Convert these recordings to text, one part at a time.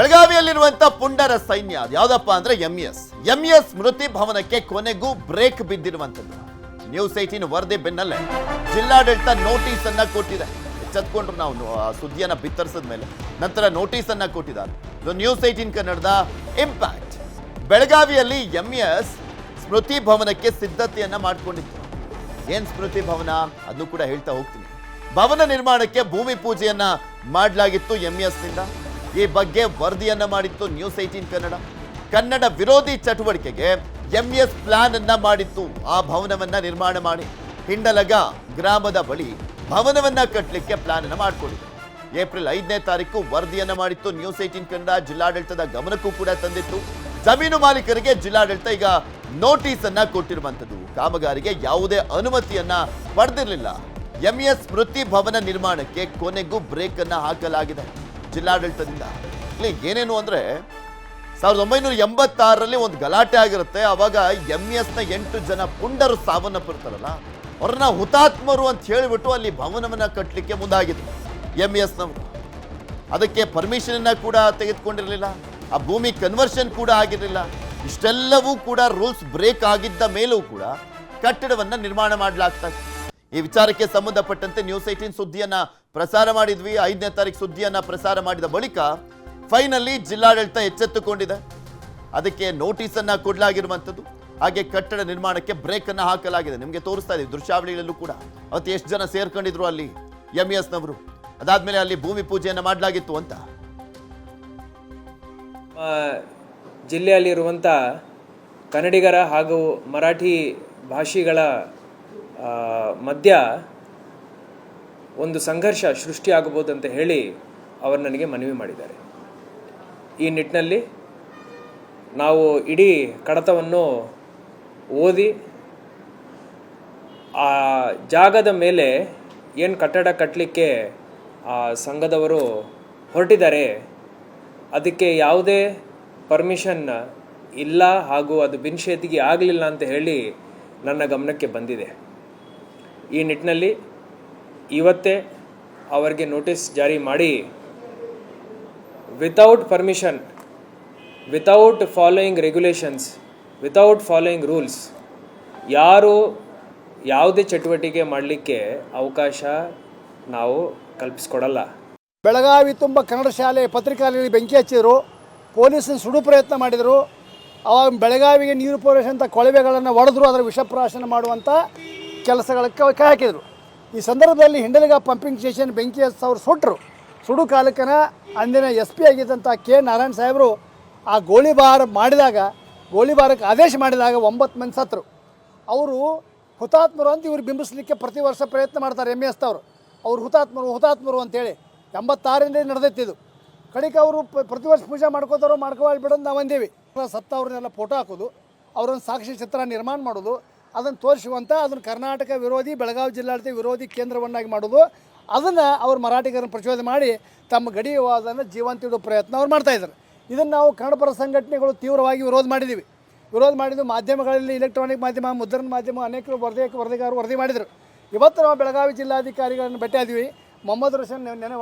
ಬೆಳಗಾವಿಯಲ್ಲಿರುವಂತ ಪುಂಡರ ಸೈನ್ಯ ಯಾವ್ದಪ್ಪ ಅಂದ್ರೆ ಎಂಇಎಸ್ ಸ್ಮೃತಿ ಭವನಕ್ಕೆ ಕೊನೆಗೂ ಬ್ರೇಕ್ ಬಿದ್ದಿರುವಂತದ್ದು. ನ್ಯೂಸ್ 18 ವರದಿ ಬೆನ್ನಲ್ಲೇ ಜಿಲ್ಲಾಡಳಿತ ನೋಟಿಸ್ ಅನ್ನ ಕೊಟ್ಟಿದೆ. ಎಚ್ಚೆತ್ಕೊಂಡ್ರು ನಾವು ಆ ಸುದ್ದಿಯನ್ನ ಬಿತ್ತರಿಸಿದ ಮೇಲೆ ನಂತರ ನೋಟಿಸ್ ಅನ್ನ ಕೊಟ್ಟಿದ್ದಾರೆ. ನ್ಯೂಸ್ 18 ಕನ್ನಡದ ಇಂಪ್ಯಾಕ್ಟ್. ಬೆಳಗಾವಿಯಲ್ಲಿ ಎಂಇಎಸ್ ಸ್ಮೃತಿ ಭವನಕ್ಕೆ ಸಿದ್ಧತೆಯನ್ನ ಮಾಡಿಕೊಂಡಿತ್ತು. ಏನ್ ಸ್ಮೃತಿ ಭವನ ಅದನ್ನು ಕೂಡ ಹೇಳ್ತಾ ಹೋಗ್ತೀನಿ. ಭವನ ನಿರ್ಮಾಣಕ್ಕೆ ಭೂಮಿ ಪೂಜೆಯನ್ನ ಮಾಡಲಾಗಿತ್ತು ಎಂಇಎಸ್ ನಿಂದ. ಈ ಬಗ್ಗೆ ವರದಿಯನ್ನ ಮಾಡಿತ್ತು ನ್ಯೂಸ್ 18 ಕನ್ನಡ ವಿರೋಧಿ ಚಟುವಟಿಕೆಗೆ ಎಂಇಎಸ್ ಪ್ಲಾನ್ ಅನ್ನ ಮಾಡಿತ್ತು. ಆ ಭವನವನ್ನ ನಿರ್ಮಾಣ ಮಾಡಿ ಹಿಂಡಲಗ ಗ್ರಾಮದ ಬಳಿ ಭವನವನ್ನ ಕಟ್ಟಲಿಕ್ಕೆ ಪ್ಲಾನ್ ಅನ್ನ ಮಾಡಿಕೊಂಡಿತ್ತು. ಏಪ್ರಿಲ್ 5ನೇ ತಾರೀಕು ವರದಿಯನ್ನ ಮಾಡಿತ್ತು ನ್ಯೂಸ್ 18 ಜಿಲ್ಲಾಡಳಿತದ ಗಮನಕ್ಕೂ ಕೂಡ ತಂದಿತ್ತು. ಜಮೀನು ಮಾಲೀಕರಿಗೆ ಜಿಲ್ಲಾಡಳಿತ ಈಗ ನೋಟಿಸ್ ಅನ್ನ ಕೊಟ್ಟಿರುವಂತದ್ದು. ಕಾಮಗಾರಿಗೆ ಯಾವುದೇ ಅನುಮತಿಯನ್ನ ಪಡೆದಿರಲಿಲ್ಲ. ಎಂಇಎಸ್ ಸ್ಮೃತಿ ಭವನ ನಿರ್ಮಾಣಕ್ಕೆ ಕೊನೆಗೂ ಬ್ರೇಕ್ ಅನ್ನ ಹಾಕಲಾಗಿದೆ ಜಿಲ್ಲಾಡಳಿತದಿಂದ. ಇಲ್ಲಿ ಏನೇನು ಅಂದ್ರೆ 1986ರಲ್ಲಿ ಒಂದು ಗಲಾಟೆ ಆಗಿರುತ್ತೆ. ಅವಾಗ ಎಂಇಎಸ್ ನ 8 ಜನ ಪುಂಡರು ಸಾವನ್ನಪ್ಪಿರ್ತಾರಲ್ಲ, ಅವ್ರನ್ನ ಹುತಾತ್ಮರು ಅಂತ ಹೇಳಿಬಿಟ್ಟು ಅಲ್ಲಿ ಭವನವನ್ನ ಕಟ್ಟಲಿಕ್ಕೆ ಮುಂದಾಗಿದ್ರು ಎಂಇಎಸ್ ನವರು. ಅದಕ್ಕೆ ಪರ್ಮಿಷನ್ ಕೂಡ ತೆಗೆದುಕೊಂಡಿರಲಿಲ್ಲ. ಆ ಭೂಮಿ ಕನ್ವರ್ಷನ್ ಕೂಡ ಆಗಿರಲಿಲ್ಲ. ಇಷ್ಟೆಲ್ಲವೂ ಕೂಡ ರೂಲ್ಸ್ ಬ್ರೇಕ್ ಆಗಿದ್ದ ಮೇಲೂ ಕೂಡ ಕಟ್ಟಡವನ್ನ ನಿರ್ಮಾಣ ಮಾಡಲಾಗ್ತಾ ಇತ್ತು. ಈ ವಿಚಾರಕ್ಕೆ ಸಂಬಂಧಪಟ್ಟಂತೆ ನ್ಯೂಸ್ 18 ಸುದ್ದಿಯನ್ನ ಪ್ರಸಾರ ಮಾಡಿದ್ವಿ. 5ನೇ ತಾರೀಕು ಸುದ್ದಿಯನ್ನ ಪ್ರಸಾರ ಮಾಡಿದ ಬಳಿಕ ಫೈನಲಿ ಜಿಲ್ಲಾಡಳಿತ ಎಚ್ಚೆತ್ತುಕೊಂಡಿದೆ. ಅದಕ್ಕೆ ನೋಟಿಸ್ ಅನ್ನ ಕೊಡಲಾಗಿರುವಂಥದ್ದು. ಹಾಗೆ ಕಟ್ಟಡ ನಿರ್ಮಾಣಕ್ಕೆ ಬ್ರೇಕ್ ಅನ್ನ ಹಾಕಲಾಗಿದೆ. ನಿಮಗೆ ತೋರಿಸ್ತಾ ಇದೀವಿ ದೃಶ್ಯಾವಳಿಗಳಲ್ಲೂ ಕೂಡ. ಅವತ್ತು ಎಷ್ಟು ಜನ ಸೇರ್ಕೊಂಡಿದ್ರು ಅಲ್ಲಿ ಎಂಇಎಸ್ ನವರು. ಅದಾದ್ಮೇಲೆ ಅಲ್ಲಿ ಭೂಮಿ ಪೂಜೆಯನ್ನ ಮಾಡಲಾಗಿತ್ತು ಅಂತ. ಜಿಲ್ಲೆಯಲ್ಲಿರುವಂಥ ಕನ್ನಡಿಗರ ಹಾಗೂ ಮರಾಠಿ ಭಾಷಿಗಳ ಮಧ್ಯ ಒಂದು ಸಂಘರ್ಷ ಸೃಷ್ಟಿಯಾಗಬಹುದು ಅಂತ ಹೇಳಿ ಅವರು ನನಗೆ ಮನವಿ ಮಾಡಿದ್ದಾರೆ. ಈ ನಿಟ್ಟಿನಲ್ಲಿ ನಾವು ಇಡೀ ಕಡತವನ್ನು ಓದಿ ಆ ಜಾಗದ ಮೇಲೆ ಏನು ಕಟ್ಟಡ ಕಟ್ಟಲಿಕ್ಕೆ ಆ ಸಂಘದವರು ಹೊರಟಿದ್ದಾರೆ ಅದಕ್ಕೆ ಯಾವುದೇ ಪರ್ಮಿಷನ್ ಇಲ್ಲ ಹಾಗೂ ಅದು ಬಿನ್ಶೇತಿಗೆ ಆಗಲಿಲ್ಲ ಅಂತ ಹೇಳಿ ನನ್ನ ಗಮನಕ್ಕೆ ಬಂದಿದೆ. ಈ ನಿಟ್ಟಿನಲ್ಲಿ ಇವತ್ತೇ ಅವರಿಗೆ ನೋಟಿಸ್ ಜಾರಿ ಮಾಡಿ without permission, without following regulations, without following rules ಯಾರು ಯಾವುದೇ ಚಟುವಟಿಕೆ ಮಾಡಲಿಕ್ಕೆ ಅವಕಾಶ ನಾವು ಕಲ್ಪಿಸ್ಕೊಡಲ್ಲ. ಬೆಳಗಾವಿ ತುಂಬ ಕನ್ನಡ ಶಾಲೆ ಪತ್ರಿಕಾಲಯದಲ್ಲಿ ಬೆಂಕಿ ಹಚ್ಚಿದರು. ಪೊಲೀಸರು ಸುಡು ಪ್ರಯತ್ನ ಮಾಡಿದರು. ಅವಾಗ ಬೆಳಗಾವಿಗೆ ನೀರು ಪೂರೈಸೋ ಅಂತ ಕೊಳವೆಗಳನ್ನು ಒಡೆದ್ರು. ಅದರ ವಿಷಪ್ರಾಶನ ಮಾಡುವಂಥ ಕೆಲಸಗಳಕ್ಕೆ ಕೈ ಹಾಕಿದರು. ಈ ಸಂದರ್ಭದಲ್ಲಿ ಹಿಂಡಲಿಗ ಪಂಪಿಂಗ್ ಸ್ಟೇಷನ್ ಬೆಂಕಿ ಹಚ್ಚಿ ಸುಟ್ಟರು. ಸುಡು ಕಾಲಕ್ಕನ ಅಂದಿನ SP ಆಗಿದ್ದಂಥ ಕೆ ನಾರಾಯಣ ಸಾಹೇಬರು ಆ ಗೋಲಿಬಾರಕ್ಕೆ ಆದೇಶ ಮಾಡಿದಾಗ 9 ಮಂದಿ ಸತ್ತರು. ಅವರು ಹುತಾತ್ಮರು ಅಂತ ಇವರು ಬಿಂಬಿಸಲಿಕ್ಕೆ ಪ್ರತಿ ವರ್ಷ ಪ್ರಯತ್ನ ಮಾಡ್ತಾರೆ ಎಂಇಎಸ್ ಅವರು. ಅವರು ಹುತಾತ್ಮರು ಅಂತೇಳಿ 86ರಿಂದ ನಡೆದೈತಿದ್ದು. ಕಡೆಗೆ ಅವರು ಪ್ರತಿ ವರ್ಷ ಪೂಜೆ ಮಾಡ್ಕೋತಾರೆ ಬಿಡೋದು ನಾವು ಅಂದೇವಿ. ಸತ್ತವ್ರನ್ನೆಲ್ಲ ಫೋಟೋ ಹಾಕೋದು, ಅವರೊಂದು ಸಾಕ್ಷಿ ಚಿತ್ರ ನಿರ್ಮಾಣ ಮಾಡೋದು, ಅದನ್ನು ತೋರಿಸುವಂಥ ಅದನ್ನು ಕರ್ನಾಟಕ ವಿರೋಧಿ ಬೆಳಗಾವಿ ಜಿಲ್ಲಾಡಳಿತ ವಿರೋಧಿ ಕೇಂದ್ರವನ್ನಾಗಿ ಮಾಡೋದು, ಅದನ್ನು ಅವ್ರು ಮರಾಠಿಗರನ್ನು ಪ್ರಚೋದನೆ ಮಾಡಿ ತಮ್ಮ ಗಡಿವಾದನ್ನು ಜೀವಂತ ಇಡೋ ಪ್ರಯತ್ನ ಅವ್ರು ಮಾಡ್ತಾಯಿದ್ದಾರೆ. ಇದನ್ನು ನಾವು ಕನ್ನಡಪರ ಸಂಘಟನೆಗಳು ತೀವ್ರವಾಗಿ ವಿರೋಧ ಮಾಡಿದ್ದು. ಮಾಧ್ಯಮಗಳಲ್ಲಿ ಎಲೆಕ್ಟ್ರಾನಿಕ್ ಮಾಧ್ಯಮ, ಮುದ್ರಣ ಮಾಧ್ಯಮ ಅನೇಕರು ವರದಿಗಾರರು ವರದಿ ಮಾಡಿದರು. ಇವತ್ತು ನಾವು ಬೆಳಗಾವಿ ಜಿಲ್ಲಾಧಿಕಾರಿಗಳನ್ನು ಭೇಟಿಯಾದ್ವಿ. ಮೊಹಮ್ಮದ್ ರೋಷನ್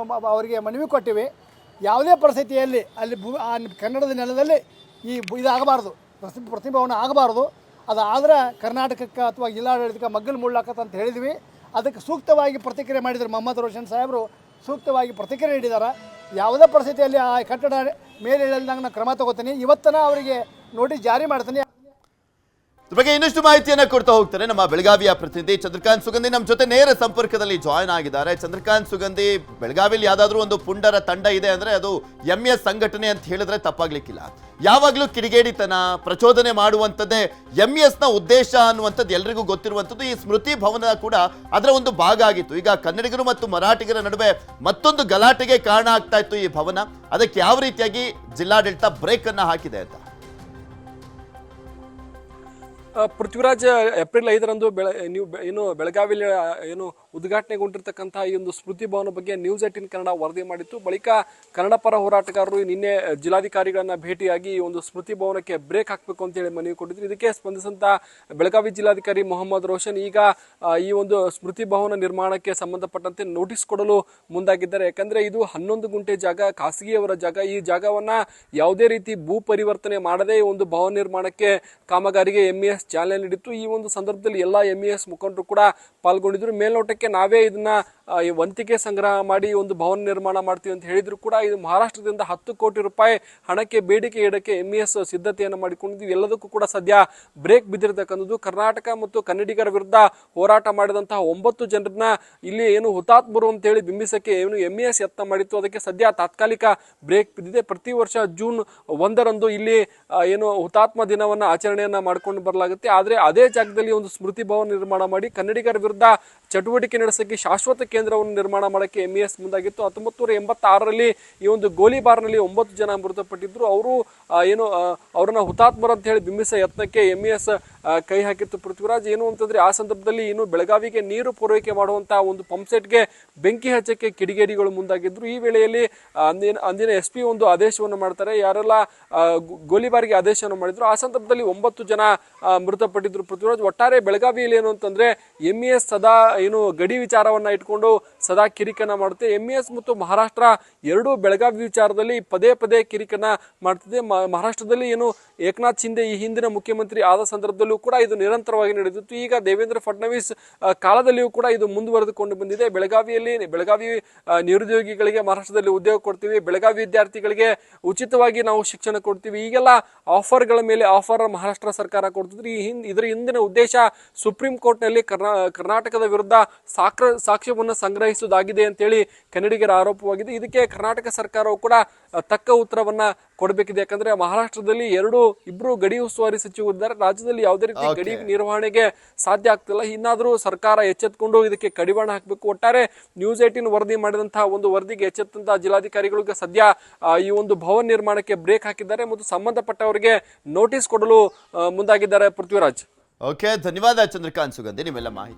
ಅವರಿಗೆ ಮನವಿ ಕೊಟ್ಟಿವಿ. ಯಾವುದೇ ಪರಿಸ್ಥಿತಿಯಲ್ಲಿ ಅಲ್ಲಿ ಕನ್ನಡದ ನೆಲದಲ್ಲಿ ಇದಾಗಬಾರ್ದು, ಪ್ರತಿಭವನ ಆಗಬಾರ್ದು. ಅದಾದ್ರೆ ಕರ್ನಾಟಕಕ್ಕೆ ಅಥವಾ ಜಿಲ್ಲಾಡಳಿತಕ್ಕೆ ಮಗ್ಗಲು ಮುಳ್ಳಾಕತ್ತ ಅಂತ ಹೇಳಿದ್ವಿ. ಅದಕ್ಕೆ ಸೂಕ್ತವಾಗಿ ಪ್ರತಿಕ್ರಿಯೆ ಮಾಡಿದರು. ಮೊಹಮ್ಮದ್ ರೋಷನ್ ಸಾಹೇಬರು ಸೂಕ್ತವಾಗಿ ಪ್ರತಿಕ್ರಿಯೆ ನೀಡಿದ್ದಾರೆ. ಯಾವುದೇ ಪರಿಸ್ಥಿತಿಯಲ್ಲಿ ಆ ಕಟ್ಟಡ ಮೇಲೆ ಇಳಿದಂಗೆ ನಾನು ಕ್ರಮ ತಗೋತೀನಿ. ಇವತ್ತನ ಅವರಿಗೆ ನೋಟಿಸ್ ಜಾರಿ ಮಾಡ್ತೀನಿ. ಇದ್ರ ಬಗ್ಗೆ ಇನ್ನಷ್ಟು ಮಾಹಿತಿಯನ್ನ ಕೊಡ್ತಾ ಹೋಗ್ತಾರೆ ನಮ್ಮ ಬೆಳಗಾವಿಯ ಪ್ರತಿನಿಧಿ ಚಂದ್ರಕಾಂತ್ ಸುಗಂಧಿ ನಮ್ಮ ಜೊತೆ ನೇರ ಸಂಪರ್ಕದಲ್ಲಿ ಜಾಯ್ನ್ ಆಗಿದ್ದಾರೆ. ಚಂದ್ರಕಾಂತ್ ಸುಗಂಧಿ, ಬೆಳಗಾವಿಯಲ್ಲಿ ಯಾವ್ದಾದ್ರು ಒಂದು ಪುಂಡರ ತಂಡ ಇದೆ ಅಂದ್ರೆ ಅದು ಎಂಇಎಸ್ ಸಂಘಟನೆ ಅಂತ ಹೇಳಿದ್ರೆ ತಪ್ಪಾಗ್ಲಿಕ್ಕಿಲ್ಲ. ಯಾವಾಗ್ಲೂ ಕಿಡಿಗೇಡಿತನ ಪ್ರಚೋದನೆ ಮಾಡುವಂಥದ್ದೇ ಎಂಇಎಸ್ ನ ಉದ್ದೇಶ ಅನ್ನುವಂಥದ್ದು ಎಲ್ರಿಗೂ ಗೊತ್ತಿರುವಂಥದ್ದು. ಈ ಸ್ಮೃತಿ ಭವನ ಕೂಡ ಅದರ ಒಂದು ಭಾಗ ಆಗಿತ್ತು. ಈಗ ಕನ್ನಡಿಗರು ಮತ್ತು ಮರಾಠಿಗರ ನಡುವೆ ಮತ್ತೊಂದು ಗಲಾಟೆಗೆ ಕಾರಣ ಆಗ್ತಾ ಇತ್ತು ಈ ಭವನ. ಅದಕ್ಕೆ ಯಾವ ರೀತಿಯಾಗಿ ಜಿಲ್ಲಾಡಳಿತ ಬ್ರೇಕ್ ಅನ್ನ ಹಾಕಿದೆ ಅಂತ? ಪೃಥ್ವಿರಾಜ್, ಏಪ್ರಿಲ್ 5ರಂದು ನೀವು ಏನು ಬೆಳಗಾವಿಯಲ್ಲಿ ಏನು ಉದ್ಘಾಟನೆಗೊಂಡಿರ್ತಕ್ಕಂತಹ ಈ ಒಂದು ಸ್ಮೃತಿ ಭವನ ಬಗ್ಗೆ ನ್ಯೂಸ್ 18 ಕನ್ನಡ ವರದಿ ಮಾಡಿತ್ತು. ಬಳಿಕ ಕನ್ನಡ ಪರ ಹೋರಾಟಗಾರರು ನಿನ್ನೆ ಜಿಲ್ಲಾಧಿಕಾರಿಗಳನ್ನ ಭೇಟಿಯಾಗಿ ಈ ಒಂದು ಸ್ಮೃತಿ ಭವನಕ್ಕೆ ಬ್ರೇಕ್ ಹಾಕಬೇಕು ಅಂತ ಹೇಳಿ ಮನವಿ ಕೊಟ್ಟಿದ್ರು. ಇದಕ್ಕೆ ಸ್ಪಂದಿಸಿದಂತ ಬೆಳಗಾವಿ ಜಿಲ್ಲಾಧಿಕಾರಿ ಮೊಹಮ್ಮದ್ ರೋಷನ್ ಈಗ ಈ ಒಂದು ಸ್ಮೃತಿ ಭವನ ನಿರ್ಮಾಣಕ್ಕೆ ಸಂಬಂಧಪಟ್ಟಂತೆ ನೋಟಿಸ್ ಕೊಡಲು ಮುಂದಾಗಿದ್ದಾರೆ. ಯಾಕಂದ್ರೆ ಇದು 11 ಗುಂಟೆ ಜಾಗ, ಖಾಸಗಿಯವರ ಜಾಗ. ಈ ಜಾಗವನ್ನ ಯಾವುದೇ ರೀತಿ ಭೂ ಪರಿವರ್ತನೆ ಮಾಡದೆ ಒಂದು ಭವನ ನಿರ್ಮಾಣಕ್ಕೆ ಕಾಮಗಾರಿಗೆ MES ಚಾಲನೆ ನೀಡಿತ್ತು. ಈ ಒಂದು ಸಂದರ್ಭದಲ್ಲಿ ಎಲ್ಲಾ MES ಮುಖಂಡರು ಕೂಡ ಪಾಲ್ಗೊಂಡಿದ್ರು. ಮೇಲ್ನೋಟಕ್ಕೆ ನಾವೇ ಇದನ್ನ ವಂತಿಕೆ ಸಂಗ್ರಹ ಮಾಡಿ ಒಂದು ಭವನ ನಿರ್ಮಾಣ ಮಾಡ್ತೀವಿ ಅಂತ ಹೇಳಿದ್ರು ಕೂಡ ಇದು ಮಹಾರಾಷ್ಟ್ರದಿಂದ 10 ಕೋಟಿ ರೂಪಾಯಿ ಹಣಕ್ಕೆ ಬೇಡಿಕೆ ಇಡಕ್ಕೆ MES ಸಿದ್ಧತೆಯನ್ನು ಮಾಡಿಕೊಂಡಿದ್ವಿ. ಎಲ್ಲದಕ್ಕೂ ಕೂಡ ಸದ್ಯ ಬ್ರೇಕ್ ಬಿದ್ದಿರತಕ್ಕಂಥದ್ದು. ಕರ್ನಾಟಕ ಮತ್ತು ಕನ್ನಡಿಗರ ವಿರುದ್ಧ ಹೋರಾಟ ಮಾಡಿದಂತಹ 9 ಜನರನ್ನ ಇಲ್ಲಿ ಏನು ಹುತಾತ್ಮರು ಅಂತ ಹೇಳಿ ಬಿಂಬಿಸಕ್ಕೆ ಏನು MES ಯತ್ನ ಮಾಡಿತ್ತು, ಅದಕ್ಕೆ ಸದ್ಯ ತಾತ್ಕಾಲಿಕ ಬ್ರೇಕ್ ಬಿದ್ದಿದೆ. ಪ್ರತಿ ವರ್ಷ ಜೂನ್ 1ರಂದು ಇಲ್ಲಿ ಏನು ಹುತಾತ್ಮ ದಿನವನ್ನ ಆಚರಣೆಯನ್ನ ಮಾಡ್ಕೊಂಡು ಬರಲಾಗುತ್ತೆ. ಆದ್ರೆ ಅದೇ ಜಾಗದಲ್ಲಿ ಒಂದು ಸ್ಮೃತಿ ಭವನ ನಿರ್ಮಾಣ ಮಾಡಿ ಕನ್ನಡಿಗರ ವಿರುದ್ಧ ಚಟುವಟಿಕೆ ನಡೆಸಕ್ಕೆ ಶಾಶ್ವತ ಕೇಂದ್ರವನ್ನು ನಿರ್ಮಾಣ ಮಾಡಕ್ಕೆ MES ಮುಂದಾಗಿತ್ತು. 1986ರಲ್ಲಿ ಈ ಒಂದು ಗೋಲಿಬಾರ್ನಲ್ಲಿ 9 ಜನ ಮೃತಪಟ್ಟಿದ್ರು. ಅವರು ಏನು ಅವರನ್ನ ಹುತಾತ್ಮರು ಅಂತ ಹೇಳಿ ಬಿಂಬಿಸ ಯತ್ನಕ್ಕೆ MES ಕೈ ಹಾಕಿತ್ತು. ಪೃಥ್ವಿರಾಜ್, ಏನು ಅಂತಂದ್ರೆ ಆ ಸಂದರ್ಭದಲ್ಲಿ ಇನ್ನು ಬೆಳಗಾವಿಗೆ ನೀರು ಪೂರೈಕೆ ಮಾಡುವಂತಹ ಒಂದು ಪಂಪ್ಸೆಟ್ಗೆ ಬೆಂಕಿ ಹಚ್ಚಕ್ಕೆ ಕಿಡಿಗೇಡಿಗಳು ಮುಂದಾಗಿದ್ರು. ಈ ವೇಳೆಯಲ್ಲಿ ಅಂದಿನ SP ಒಂದು ಆದೇಶವನ್ನು ಮಾಡ್ತಾರೆ. ಯಾರೆಲ್ಲ ಗೋಲಿಬಾರ್ಗೆ ಆದೇಶವನ್ನು ಮಾಡಿದ್ರು ಆ ಸಂದರ್ಭದಲ್ಲಿ 9 ಜನ ಮೃತಪಟ್ಟಿದ್ರು. ಪೃಥ್ವಿರಾಜ್, ಒಟ್ಟಾರೆ ಬೆಳಗಾವಿಯಲ್ಲಿ ಏನು ಅಂತಂದ್ರೆ MES ಸದಾ ಏನು ಗಡಿ ವಿಚಾರವನ್ನ ಇಟ್ಕೊಂಡು ಸದಾ ಕಿರಿಕನ್ನ ಮಾಡುತ್ತೆ. MES ಮತ್ತು ಮಹಾರಾಷ್ಟ್ರ ಎರಡೂ ಬೆಳಗಾವಿ ವಿಚಾರದಲ್ಲಿ ಪದೇ ಪದೇ ಕಿರಿಕನ್ನ ಮಾಡ್ತಿದೆ. ಮಹಾರಾಷ್ಟ್ರದಲ್ಲಿ ಏನು ಏಕನಾಥ್ ಶಿಂದೆ ಈ ಹಿಂದಿನ ಮುಖ್ಯಮಂತ್ರಿ ಆದ ಸಂದರ್ಭದಲ್ಲೂ ಕೂಡ ಇದು ನಿರಂತರವಾಗಿ ನಡೆದಿತ್ತು. ಈಗ ದೇವೇಂದ್ರ ಫಡ್ನವೀಸ್ ಕಾಲದಲ್ಲಿಯೂ ಕೂಡ ಇದು ಮುಂದುವರೆದುಕೊಂಡು ಬಂದಿದೆ. ಬೆಳಗಾವಿ ನಿರುದ್ಯೋಗಿಗಳಿಗೆ ಮಹಾರಾಷ್ಟ್ರದಲ್ಲಿ ಉದ್ಯೋಗ ಕೊಡ್ತೀವಿ, ಬೆಳಗಾವಿ ವಿದ್ಯಾರ್ಥಿಗಳಿಗೆ ಉಚಿತವಾಗಿ ನಾವು ಶಿಕ್ಷಣ ಕೊಡ್ತೀವಿ, ಈಗೆಲ್ಲ ಆಫರ್ಗಳ ಮೇಲೆ ಆಫರ್ ಮಹಾರಾಷ್ಟ್ರ ಸರ್ಕಾರ ಕೊಡ್ತಿದ್ರು. ಇದರ ಹಿಂದಿನ ಉದ್ದೇಶ ಸುಪ್ರೀಂ ಕೋರ್ಟ್ ನಲ್ಲಿ ಕರ್ನಾಟಕದ ವಿರುದ್ಧ ಸಾಕ್ಷ್ಯವನ್ನು ಸಂಗ್ರಹಿಸುವುದಾಗಿದೆ ಅಂತೇಳಿ ಕನ್ನಡಿಗರ ಆರೋಪವಾಗಿದೆ. ಇದಕ್ಕೆ ಕರ್ನಾಟಕ ಸರ್ಕಾರವು ಕೂಡ ತಕ್ಕ ಉತ್ತರವನ್ನ ಕೊಡಬೇಕಿದೆ. ಯಾಕಂದ್ರೆ ಮಹಾರಾಷ್ಟ್ರದಲ್ಲಿ ಇಬ್ರು ಗಡಿ ಉಸ್ತುವಾರಿ ಸಚಿವರಿದ್ದಾರೆ. ರಾಜ್ಯದಲ್ಲಿ ಯಾವುದೇ ರೀತಿ ಗಡಿ ನಿರ್ವಹಣೆಗೆ ಸಾಧ್ಯ ಆಗ್ತಿಲ್ಲ. ಇನ್ನಾದ್ರೂ ಸರ್ಕಾರ ಎಚ್ಚೆತ್ತುಕೊಂಡು ಇದಕ್ಕೆ ಕಡಿವಾಣ ಹಾಕಬೇಕು. ಒಟ್ಟಾರೆ ನ್ಯೂಸ್ 18 ವರದಿ ಮಾಡಿದಂತಹ ಒಂದು ವರದಿಗೆ ಎಚ್ಚೆತ್ತಂತಹ ಜಿಲ್ಲಾಧಿಕಾರಿಗಳಿಗೆ ಸದ್ಯ ಈ ಒಂದು ಭವನ ನಿರ್ಮಾಣಕ್ಕೆ ಬ್ರೇಕ್ ಹಾಕಿದ್ದಾರೆ ಮತ್ತು ಸಂಬಂಧಪಟ್ಟವರಿಗೆ ನೋಟಿಸ್ ಕೊಡಲು ಮುಂದಾಗಿದ್ದಾರೆ. ಪೃಥ್ವಿರಾಜ್, ಓಕೆ, ಧನ್ಯವಾದ ಚಂದ್ರಕಾಂತ್ ಸುಗಂಧಿ ನಿಮ್ಮೆಲ್ಲ ಮಾಹಿತಿ.